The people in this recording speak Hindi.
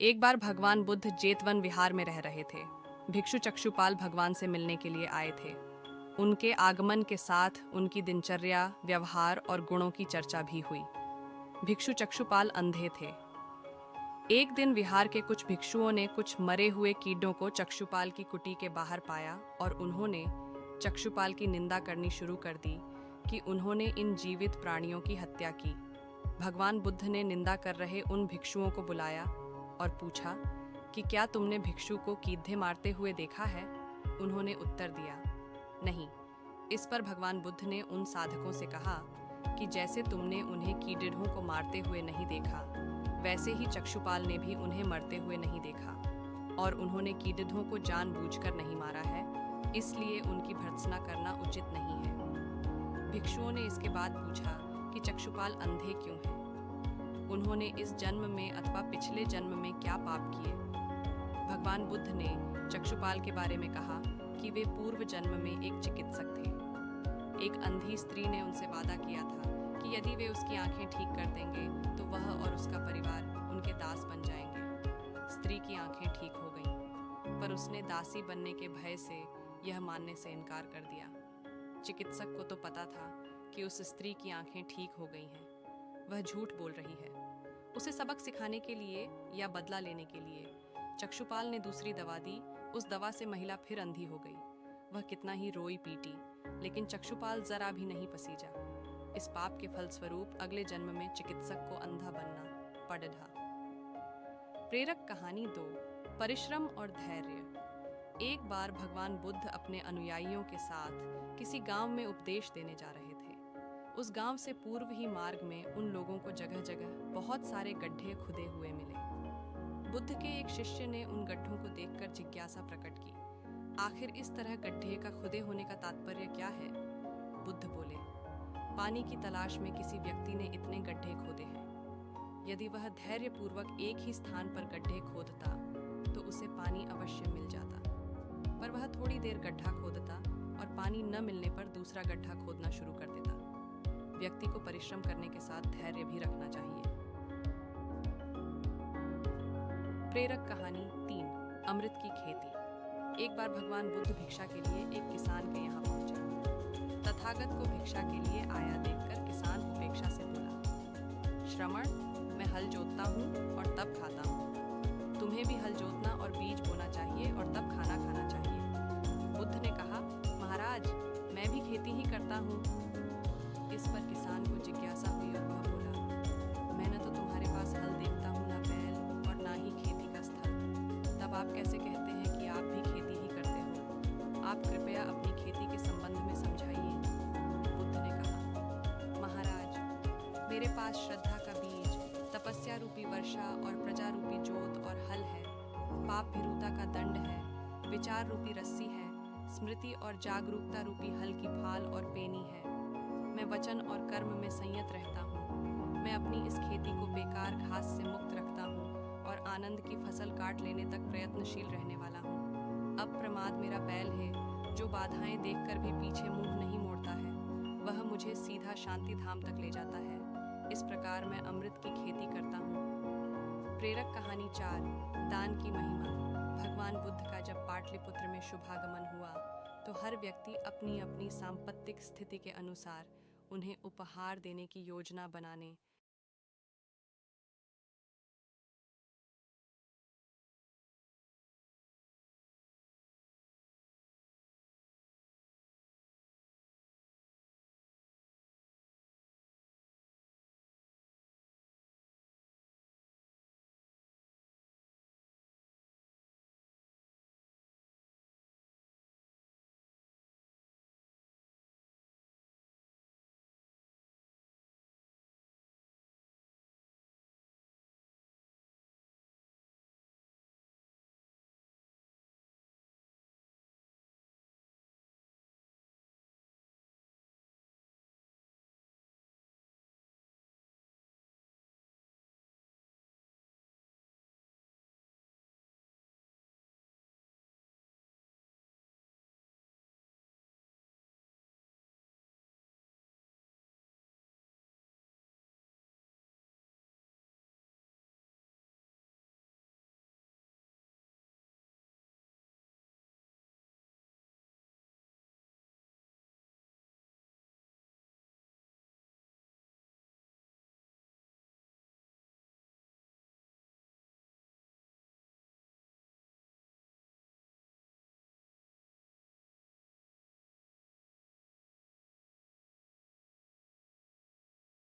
एक बार भगवान बुद्ध जेतवन विहार में रह रहे थे। भिक्षु चक्षुपाल भगवान से मिलने के लिए आए थे। उनके आगमन के साथ उनकी दिनचर्या, व्यवहार और गुणों की चर्चा भी हुई। भिक्षु चक्षुपाल अंधे थे। एक दिन विहार के कुछ भिक्षुओं ने कुछ मरे हुए कीड़ों को चक्षुपाल की कुटी के बाहर पाया और उन्होंने चक्षुपाल की निंदा करनी शुरू कर दी कि उन्होंने इन जीवित प्राणियों की हत्या की। भगवान बुद्ध ने निंदा कर रहे उन भिक्षुओं को बुलाया और पूछा कि क्या तुमने भिक्षु को कीड़े मारते हुए देखा है? उन्होंने उत्तर दिया, नहीं। इस पर भगवान बुद्ध ने उन साधकों से कहा कि जैसे तुमने उन्हें कीड़ों को मारते हुए नहीं देखा, वैसे ही चक्षुपाल ने भी उन्हें मरते हुए नहीं देखा और उन्होंने कीड़ों को जानबूझकर नहीं मारा है, इसलिए उनकी भर्त्सना करना उचित नहीं है। भिक्षुओं ने इसके बाद पूछा कि चक्षुपाल अंधे क्यों हैं? उन्होंने इस जन्म में अथवा पिछले जन्म में क्या पाप किए? भगवान बुद्ध ने चक्षुपाल के बारे में कहा कि वे पूर्व जन्म में एक चिकित्सक थे। एक अंधी स्त्री ने उनसे वादा किया था कि यदि वे उसकी आंखें ठीक कर देंगे तो वह और उसका परिवार उनके दास बन जाएंगे। स्त्री की आंखें ठीक हो गईं, पर उसने दासी बनने के भय से यह मानने से इनकार कर दिया। चिकित्सक को तो पता था कि उस स्त्री की आंखें ठीक हो गई हैं, वह झूठ बोल रही है। उसे सबक सिखाने के लिए या बदला लेने के लिए चक्षुपाल ने दूसरी दवा दी। उस दवा से महिला फिर अंधी हो गई। वह कितना ही रोई पीटी, लेकिन चक्षुपाल जरा भी नहीं पसीजा। इस पाप के फलस्वरूप अगले जन्म में चिकित्सक को अंधा बनना पड़ा। प्रेरक कहानी 2, परिश्रम और धैर्य। एक बार भगवान बुद्ध अपने अनुयायियों के साथ किसी गांव में उपदेश देने जा रहे थे। उस गांव से पूर्व ही मार्ग में उन लोगों को जगह जगह बहुत सारे गड्ढे खुदे हुए मिले। बुद्ध के एक शिष्य ने उन गड्ढों को देखकर जिज्ञासा प्रकट की, आखिर इस तरह गड्ढे का खुदे होने का तात्पर्य क्या है? बुद्ध बोले, पानी की तलाश में किसी व्यक्ति ने इतने गड्ढे खोदे हैं। यदि वह धैर्यपूर्वक एक ही स्थान पर गड्ढे खोदता तो उसे पानी अवश्य मिल जाता, पर वह थोड़ी देर गड्ढा खोदता और पानी न मिलने पर दूसरा गड्ढा खोदना शुरू कर देता। व्यक्ति को परिश्रम करने के साथ धैर्य भी रखना चाहिए। प्रेरक कहानी 3, अमृत की खेती। एक बार भगवान बुद्ध भिक्षा के लिए एक किसान के यहाँ पहुंचे। तथागत को भिक्षा के लिए आया देखकर किसान उपेक्षा से बोला, श्रमण, मैं हल जोतता हूँ और तब खाता हूँ। तुम्हें भी हल जोतना और बीज बोना चाहिए और तब खाना खाना चाहिए। बुद्ध ने कहा, महाराज, मैं भी खेती ही करता हूँ। इस पर किसान को जिज्ञासा हुई और वह बोला, मैं न तो तुम्हारे पास हल देखता हूँ, न बैल और ना ही खेती का स्थल, तब आप कैसे कहते हैं कि आप भी खेती ही करते हो? आप कृपया अपनी खेती के संबंध में समझाइए। बुद्ध ने कहा, महाराज, मेरे पास श्रद्धा का बीज, तपस्या रूपी वर्षा और प्रजा रूपी जोत और हल है। पाप भीरुता का दंड है, विचार रूपी रस्सी है, स्मृति और जागरूकता रूपी हल की फाल और पेनी है। मैं वचन और कर्म में संयत रहता हूँ। मैं अपनी इस खेती को बेकार घास से मुक्त रखता हूँ और आनंद की फसल काट लेने तक प्रयत्नशील रहने वाला हूँ। अब प्रमाद मेरा बैल है, जो बाधाएं देखकर भी पीछे मुंह नहीं मोड़ता है। वह मुझे सीधा शांति धाम तक ले जाता है। इस प्रकार मैं अमृत की खेती करता हूँ। प्रेरक कहानी 4, दान की महिमा। भगवान बुद्ध का जब पाटलिपुत्र में शुभागमन हुआ तो हर व्यक्ति अपनी अपनी सांपत्तिक स्थिति के अनुसार उन्हें उपहार देने की योजना बनाने